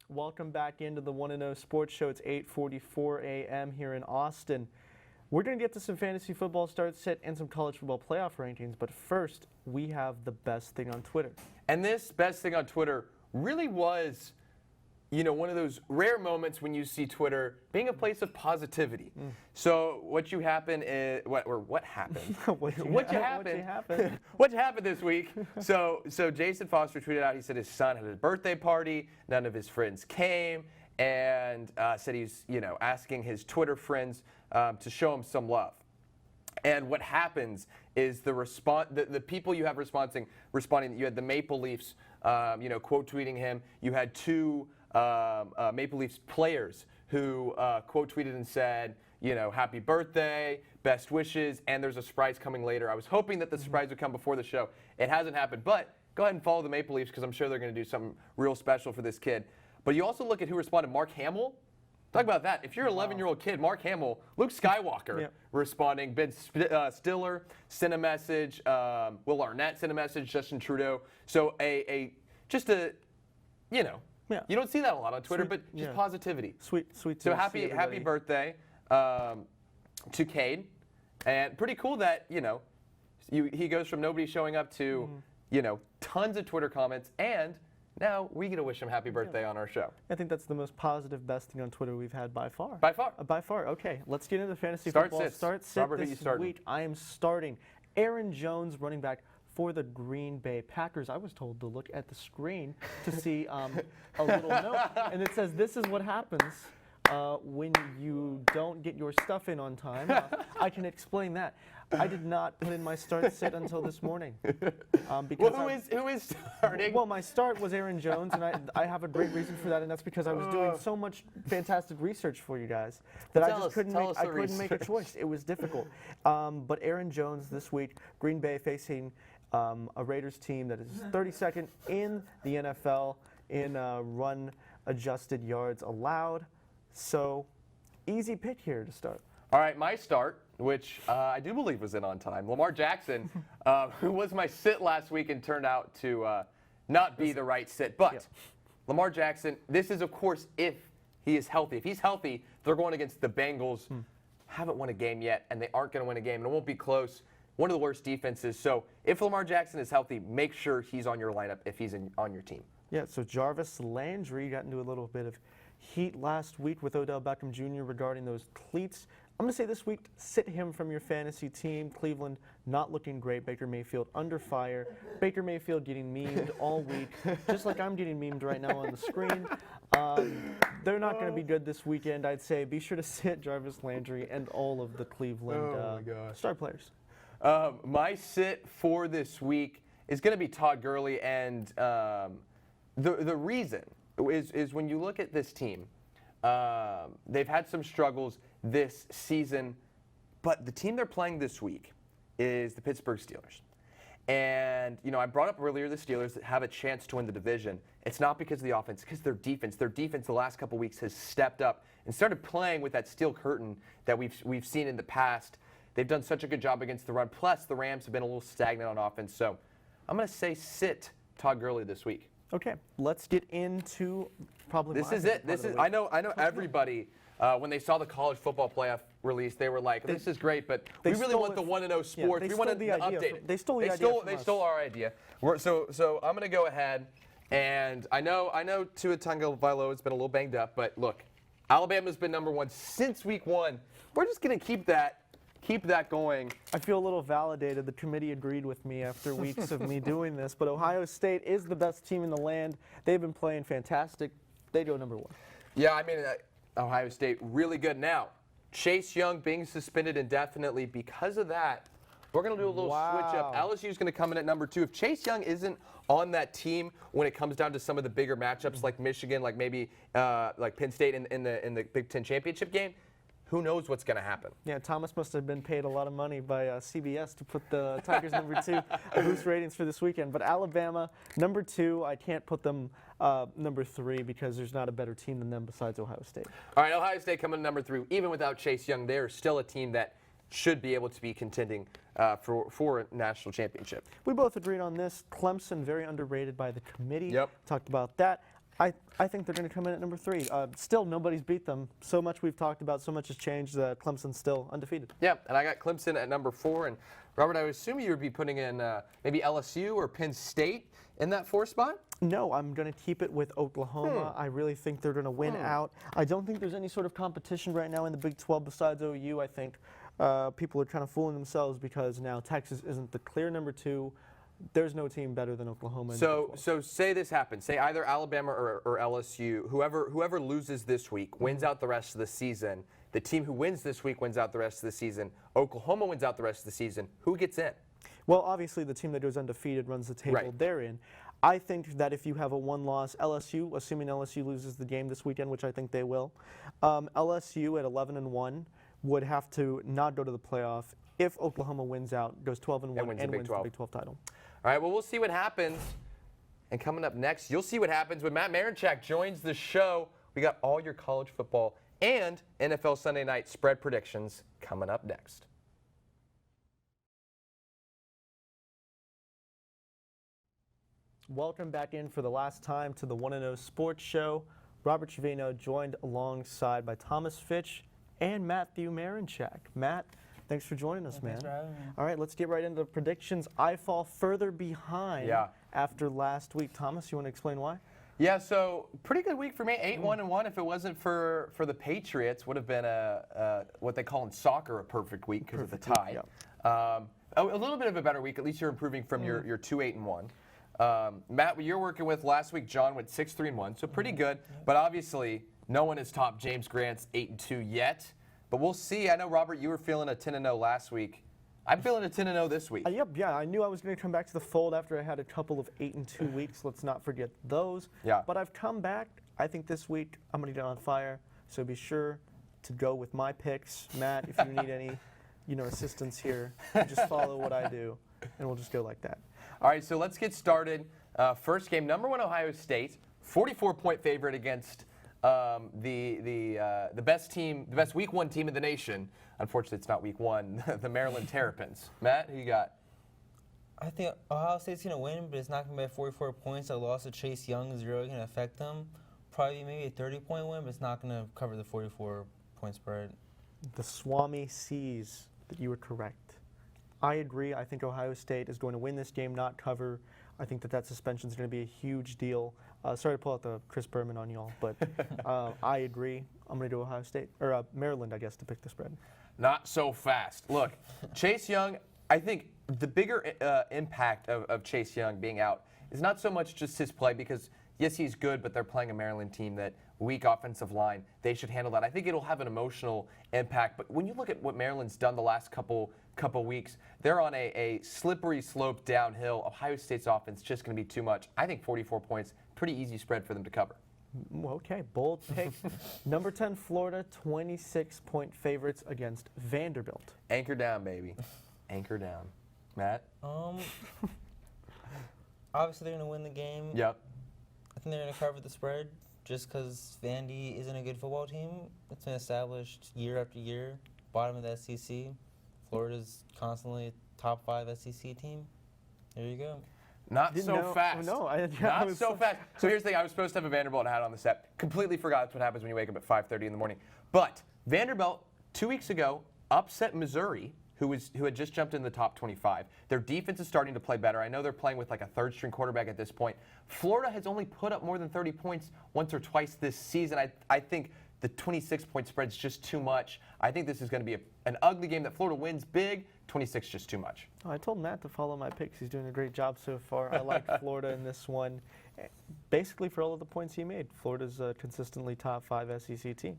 Welcome back into the 1-0 Sports Show. It's 8:44 a.m. here in Austin. We're going to get to some fantasy football start sit and some college football playoff rankings, but first, we have the best thing on Twitter. And this best thing on Twitter really was, one of those rare moments when you see Twitter being a place of positivity. So what happened What happened this week? So Jason Foster tweeted out, he said his son had a birthday party, none of his friends came, and said he's asking his Twitter friends to show him some love. And what happens is the people you have responding, you had the Maple Leafs, quote tweeting him. You had two Maple Leafs players who quote tweeted and said, happy birthday, best wishes, and there's a surprise coming later. I was hoping that the surprise would come before the show. It hasn't happened, but go ahead and follow the Maple Leafs, because I'm sure they're going to do something real special for this kid. But you also look at who responded. Mark Hamill. Talk about that. If you're an 11-year-old kid, Mark Hamill, Luke Skywalker responding, Ben Stiller sent a message, Will Arnett sent a message, Justin Trudeau. So you don't see that a lot on Twitter, but just positivity. Sweet. So happy birthday to Cade, and pretty cool that he goes from nobody showing up to tons of Twitter comments, and now we get to wish him happy birthday on our show. I think that's the most positive best thing on Twitter we've had by far. By far. By far. Okay, let's get into fantasy Start football. sits. Start sit Robert, who this you starting? week. I am starting Aaron Jones, running back for the Green Bay Packers. I was told to look at the screen to see a little note, and it says this is what happens when you don't get your stuff in on time. I can explain that. I did not put in my start sit until this morning. Because who is starting? Well, my start was Aaron Jones, and I have a great reason for that, and that's because I was doing so much fantastic research for you guys that I just couldn't make a choice. It was difficult. But Aaron Jones this week, Green Bay facing a Raiders team that is 32nd in the NFL in run-adjusted yards allowed. So, easy pick here to start. All right, my start, which I do believe was in on time. Lamar Jackson, who was my sit last week and turned out to not be the right sit. But Lamar Jackson, this is, of course, if he is healthy. If he's healthy, they're going against the Bengals. Haven't won a game yet, and they aren't going to win a game, and it won't be close. One of the worst defenses. So if Lamar Jackson is healthy, make sure he's on your lineup if he's on your team. Yeah, so Jarvis Landry got into a little bit of heat last week with Odell Beckham Jr. regarding those cleats. I'm going to say this week, sit him from your fantasy team. Cleveland not looking great. Baker Mayfield under fire. Baker Mayfield getting memed all week, just like I'm getting memed right now on the screen. They're not going to be good this weekend, I'd say. Be sure to sit Jarvis Landry and all of the Cleveland star players. My sit for this week is going to be Todd Gurley, and the reason is when you look at this team, they've had some struggles this season, but the team they're playing this week is the Pittsburgh Steelers. And, I brought up earlier the Steelers that have a chance to win the division. It's not because of the offense, it's because their defense. Their defense the last couple weeks has stepped up and started playing with that steel curtain that we've seen in the past. They've done such a good job against the run. Plus, the Rams have been a little stagnant on offense. So I'm going to say sit Todd Gurley this week. Okay, let's get into probably This is it. This is. I know everybody. When they saw the college football playoff release, they were like, "This is great, but we really want the 1-0 sports. We want to update it." They stole the idea. They stole our idea. So I'm going to go ahead, and I know Tua Tagovailoa has been a little banged up, but look, Alabama's been #1 since week 1. We're just going to keep that going. I feel a little validated. The committee agreed with me after weeks of me doing this, but Ohio State is the best team in the land. They've been playing fantastic. They go #1. Yeah, I mean, Ohio State really good. Now, Chase Young being suspended indefinitely. Because of that, we're going to do a little switch up. LSU's going to come in at #2. If Chase Young isn't on that team when it comes down to some of the bigger matchups like Michigan, like maybe like Penn State in the Big Ten championship game, who knows what's going to happen? Yeah, Thomas must have been paid a lot of money by CBS to put the Tigers #2 boost ratings for this weekend. But Alabama, #2, I can't put them #3 because there's not a better team than them besides Ohio State. All right, Ohio State coming in #3. Even without Chase Young, they're still a team that should be able to be contending for a national championship. We both agreed on this. Clemson, very underrated by the committee. Yep. Talked about that. I think they're going to come in at #3. Still, nobody's beat them. So much we've talked about, so much has changed. Clemson's still undefeated. Yeah, and I got Clemson at #4. And Robert, I would assume you would be putting in maybe LSU or Penn State in that 4 spot? No, I'm going to keep it with Oklahoma. I really think they're going to win out. I don't think there's any sort of competition right now in the Big 12 besides OU. I think people are kind of fooling themselves because now Texas isn't the clear #2. There's no team better than Oklahoma. So say this happens. Say either Alabama or LSU, whoever loses this week wins out the rest of the season. The team who wins this week wins out the rest of the season. Oklahoma wins out the rest of the season. Who gets in? Well, obviously the team that goes undefeated runs the table they're in. I think that if you have a one-loss LSU, assuming LSU loses the game this weekend, which I think they will, LSU at 11-1 would have to not go to the playoff if Oklahoma wins out, goes 12-1, and wins the Big 12 title. All right, well, we'll see what happens. And coming up next, you'll see what happens when Matt Marinchak joins the show. We got all your college football and NFL Sunday night spread predictions coming up next. Welcome back in for the last time to the 1-0 Sports Show. Robert Trevino joined alongside by Thomas Fitch and Matthew Marinchak. Matt, thanks for joining us, man. Thanks for having me. All right, let's get right into the predictions. I fall further behind after last week. Thomas, you want to explain why? Yeah, so pretty good week for me. 8-1-1. If it wasn't for the Patriots, would have been what they call in soccer a perfect week because of the tie. A little bit of a better week. At least you're improving from your 2-8-1. Matt, what you're working with last week, John went 6-3-1, so pretty good. But obviously, no one has topped James Grant's 8-2 yet. But we'll see. I know, Robert, you were feeling a 10-0 last week. I'm feeling a 10-0 this week. Yeah, I knew I was going to come back to the fold after I had a couple of 8-2 weeks. Let's not forget those. Yeah. But I've come back. I think this week I'm going to get on fire. So be sure to go with my picks. Matt, if you need any, assistance here, just follow what I do, and we'll just go like that. All right, so let's get started. First game, #1 Ohio State, 44-point favorite against the best team, the best Week 1 team in the nation. Unfortunately, it's not Week 1. The Maryland Terrapins. Matt, who you got? I think Ohio State's going to win, but it's not going to be at 44 points. A loss of Chase Young is really going to affect them. Probably maybe a 30-point win, but it's not going to cover the 44-point spread. The Swami sees that you were correct. I agree. I think Ohio State is going to win this game, not cover. I think that suspension is going to be a huge deal. Sorry to pull out the Chris Berman on y'all, but I agree. I'm going to do Ohio State, or Maryland, I guess, to pick the spread. Not so fast. Look, Chase Young, I think the bigger impact of Chase Young being out is not so much just his play, because yes, he's good, but they're playing a Maryland team that weak offensive line. They should handle that. I think it'll have an emotional impact. But when you look at what Maryland's done the last couple weeks, they're on a slippery slope downhill. Ohio State's offense just going to be too much. I think 44 points, pretty easy spread for them to cover. Okay, bold pick. Number 10, Florida, 26-point favorites against Vanderbilt. Anchor down, baby. Anchor down. Matt? Obviously, they're going to win the game. Yep. I think they're going to cover the spread just because Vandy isn't a good football team. It's been established year after year. Bottom of the SEC. Florida's constantly a top 5 SEC team. There you go. Not so fast. No, Not so fast. So here's the thing. I was supposed to have a Vanderbilt hat on the set. Completely forgot that's what happens when you wake up at 5:30 in the morning. But Vanderbilt, 2 weeks ago, upset Missouri, who had just jumped in the top 25. Their defense is starting to play better. I know they're playing with like a third-string quarterback at this point. Florida has only put up more than 30 points once or twice this season. I think the 26-point spread is just too much. I think this is going to be an ugly game that Florida wins big. 26 just too much. Oh, I told Matt to follow my picks. He's doing a great job so far. I like Florida in this one, basically for all of the points he made. Florida's a consistently top 5 SEC team.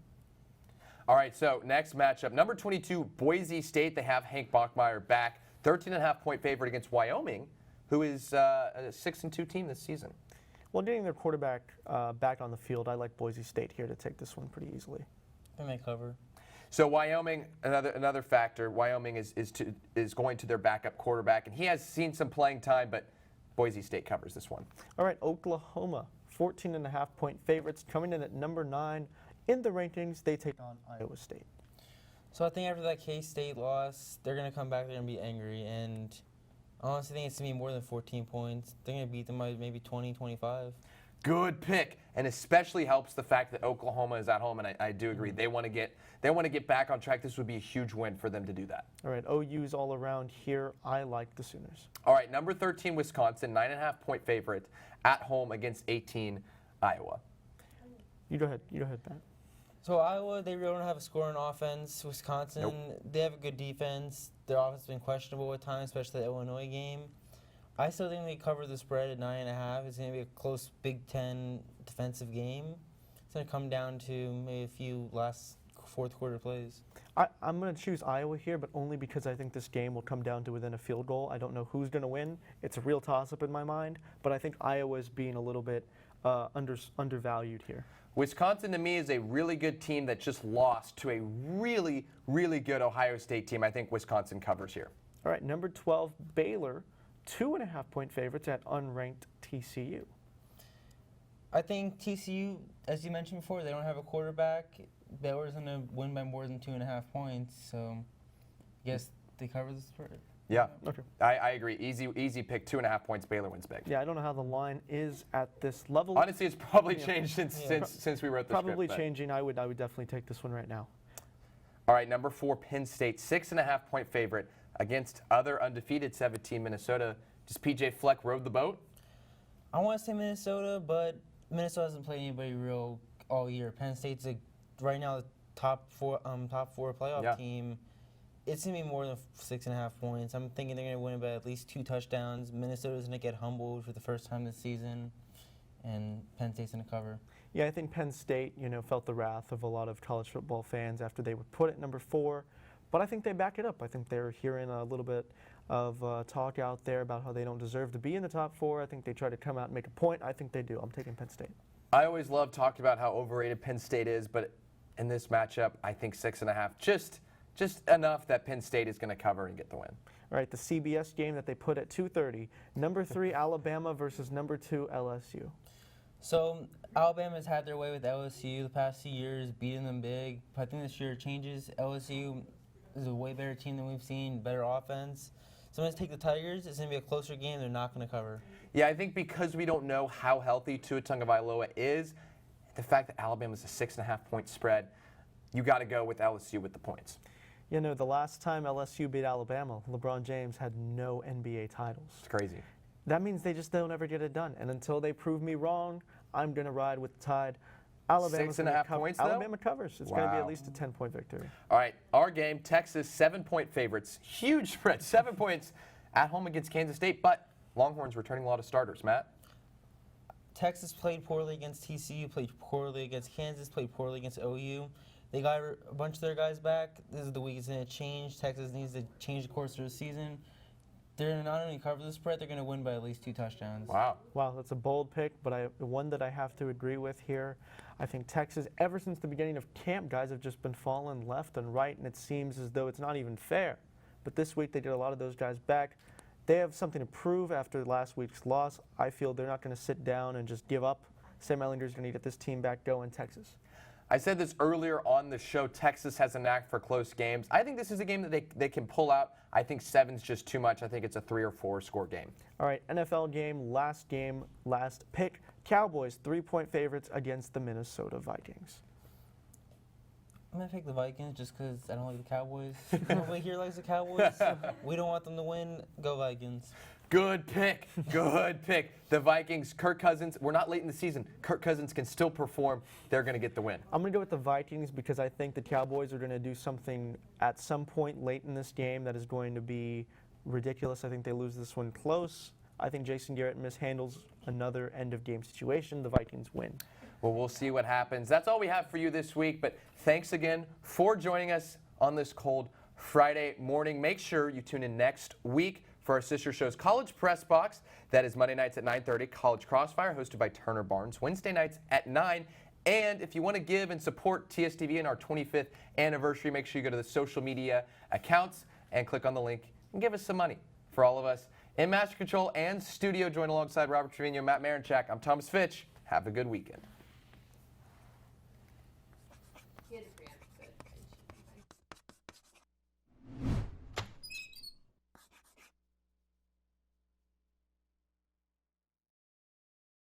All right, so next matchup. Number 22, Boise State. They have Hank Bachmeier back. 13.5-point favorite against Wyoming, who is a 6-2 team this season. Well, getting their quarterback back on the field, I like Boise State here to take this one pretty easily. They may cover. So Wyoming, another factor. Wyoming is going to their backup quarterback, and he has seen some playing time, but Boise State covers this one. All right, Oklahoma, 14.5-point favorites, coming in at number 9 in the rankings. They take on Iowa State. So I think after that K-State loss, they're going to come back there and be angry. And I honestly think it's going to be more than 14 points. They're going to beat them by maybe 20, 25. Good pick, and especially helps the fact that Oklahoma is at home, and I do agree. They want to get back on track. This would be a huge win for them to do that. All right, OU's all around here. I like the Sooners. All right, number 13, Wisconsin, 9.5-point favorite at home against 18, Iowa. You go ahead, Pat. So Iowa, they really don't have a scoring offense. Wisconsin, They have a good defense. Their offense has been questionable at times, especially the Illinois game. I still think they cover the spread at 9.5. It's going to be a close Big Ten defensive game. It's going to come down to maybe a few last fourth quarter plays. I'm going to choose Iowa here, but only because I think this game will come down to within a field goal. I don't know who's going to win. It's a real toss-up in my mind, but I think Iowa is being a little bit undervalued here. Wisconsin, to me, is a really good team that just lost to a really, really good Ohio State team. I think Wisconsin covers here. All right, number 12, Baylor, 2.5-point favorites at unranked TCU. I think TCU, as you mentioned before, they don't have a quarterback. Baylor's going to win by more than 2.5 points, so I guess they cover the spread. Yeah, Okay. I agree. Easy pick. 2.5 points. Baylor wins big. Yeah, I don't know how the line is at this level. Honestly, it's probably changed since we wrote the Probably script. changing. I would definitely take this one right now. All right, number 4, Penn State, 6.5-point favorite against other undefeated 17 Minnesota. Does PJ Fleck rode the boat? I want to say Minnesota, but Minnesota hasn't played anybody real all year. Penn State's right now the top four playoff team. It's going to be more than 6.5 points. I'm thinking they're going to win by at least 2 touchdowns. Minnesota's going to get humbled for the first time this season, and Penn State's going to cover. Yeah, I think Penn State, felt the wrath of a lot of college football fans after they were put at number 4, but I think they back it up. I think they're hearing a little bit of talk out there about how they don't deserve to be in the top 4. I think they try to come out and make a point. I think they do. I'm taking Penn State. I always love talking about how overrated Penn State is, but in this matchup, I think 6.5 just enough that Penn State is going to cover and get the win. All right, the CBS game that they put at 2:30, number 3 Alabama versus number 2 LSU. So Alabama's had their way with LSU the past few years, beating them big. But I think this year it changes. LSU is a way better team than we've seen, better offense. So I'm going to take the Tigers. It's going to be a closer game. They're not going to cover. Yeah, I think because we don't know how healthy Tua Tagovailoa is, the fact that Alabama's a 6.5-point spread, you got to go with LSU with the points. The last time LSU beat Alabama, LeBron James had no NBA titles. It's crazy. that means they just don't ever get it done. And until they prove me wrong, I'm going to ride with the Tide. Alabama's 6.5 points, though? Alabama covers. It's going to be Wow. at least a 10-point victory. All right, our game, Texas, 7-point favorites. Huge spread, 7 points at home against Kansas State, but Longhorns returning a lot of starters. Matt? Texas played poorly against TCU, played poorly against Kansas, played poorly against OU. They got a bunch of their guys back. This is the week it's going to change. Texas needs to change the course of the season. They're going to not only cover the spread, they're going to win by at least 2 touchdowns. Wow. Wow, that's a bold pick, but one that I have to agree with here. I think Texas, ever since the beginning of camp, guys have just been falling left and right, and it seems as though it's not even fair. But this week they did a lot of those guys back. They have something to prove after last week's loss. I feel they're not going to sit down and just give up. Sam Ehlinger's going to get this team back going, Texas. I said this earlier on the show, Texas has a knack for close games. I think this is a game that they can pull out. I think 7's just too much. I think it's a 3 or 4 score game. All right, NFL game, last pick. Cowboys, 3-point favorites against the Minnesota Vikings. I'm going to pick the Vikings just because I don't like the Cowboys. Nobody here likes the Cowboys. We don't want them to win. Go Vikings. Good pick. Good pick. The Vikings, Kirk Cousins, we're not late in the season. Kirk Cousins can still perform. They're going to get the win. I'm going to go with the Vikings because I think the Cowboys are going to do something at some point late in this game that is going to be ridiculous. I think they lose this one close. I think Jason Garrett mishandles another end-of-game situation. The Vikings win. Well, we'll see what happens. That's all we have for you this week, but thanks again for joining us on this cold Friday morning. Make sure you tune in next week for our sister show's College Press Box. That is Monday nights at 9:30. College Crossfire, hosted by Turner Barnes. Wednesday nights at 9. And if you want to give and support TSTV in our 25th anniversary, make sure you go to the social media accounts and click on the link and give us some money. For all of us in Master Control and studio, joined alongside Robert Trevino, Matt Marinchak, I'm Thomas Fitch. Have a good weekend.